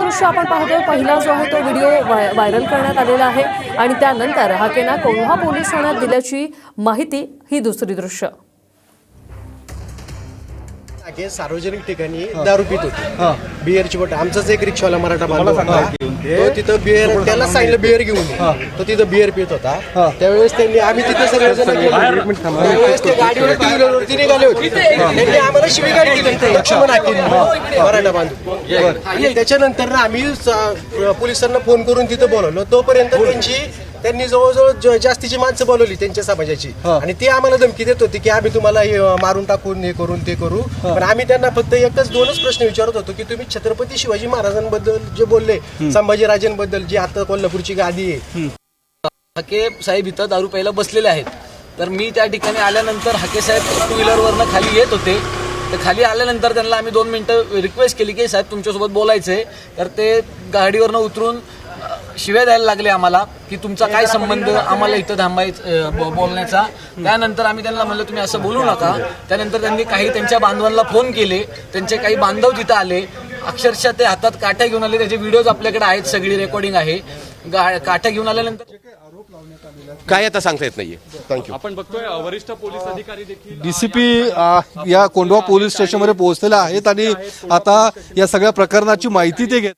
दृश्य आपण पाहतोय, पहिला जो आहे तो व्हिडिओ व्हायरल करण्यात आलेला आहे आणि त्यानंतर हाकेना कोल्हा पोलीस ठाण्यात दिल्याची माहिती ही दुसरी दृश्य। सार्वजनिक ठिकाणी दारू पित होते, बिअरची बॉटल। आमचाच एक रिक्षावाला मराठा बांधव होता, तो तिथं बिअर, त्याला सांगितलं बिअर घेऊन ये, तो तिथं बिअर पित होता। त्यावेळेस त्यांनी, आम्ही तिथे सगळेजण गेलो, त्यावेळेस ते गाडीवर टू व्हीलरवरती निघाले होते, त्यांनी आम्हाला शिवीगाळ केली लक्ष्मण हाकेंनी, मराठा बांधव। आणि त्याच्यानंतर आम्ही पोलिसांना फोन करून तिथं बोलवलं। तोपर्यंत त्यांनी जवळजवळ जास्तीची माणसं बोलवली त्यांच्या समाजाची, आणि ते आम्हाला धमकी देत होती की आम्ही तुम्हाला मारून टाकून हे करून ते करू। पण आम्ही त्यांना फक्त दोनच प्रश्न विचारत होतो की तुम्ही छत्रपती शिवाजी महाराजांबद्दल जे बोलले, संभाजीराजांबद्दल जी आता कोल्हापूरची गादी आहे, हाके साहेब इथं दारू प्यायला बसलेले आहेत। तर मी त्या ठिकाणी आल्यानंतर हाके साहेब टू व्हीलरवरनं खाली येत होते। तर खाली आल्यानंतर त्यांना आम्ही 2 मिनिटं रिक्वेस्ट केली की साहेब तुमच्यासोबत बोलायचंय। तर ते गाडीवरनं उतरून शिव्या द्यायला लागले आम्हाला की तुमचा काय संबंध आम्हाला इथं बोलण्याचा। त्यानंतर आम्ही त्यांना म्हणलं तुम्ही असं बोलू नका। त्यानंतर त्यांनी काही त्यांच्या बांधवांना फोन केले, त्यांचे काही बांधव तिथं आले, अक्षरशः ते हातात काठ्या घेऊन आले। त्याचे व्हिडिओज आपल्याकडे आहेत, सगळी रेकॉर्डिंग आहे। काठ्या घेऊन आल्यानंतर काय आता सांगता येत नाहीये। थँक्यू। आपण बघतोय वरिष्ठ पोलीस अधिकारी देखील डीसीपी या कोंढवा पोलीस स्टेशनमध्ये पोहोचलेले आहेत आणि आता या सगळ्या प्रकरणाची माहिती ते घेत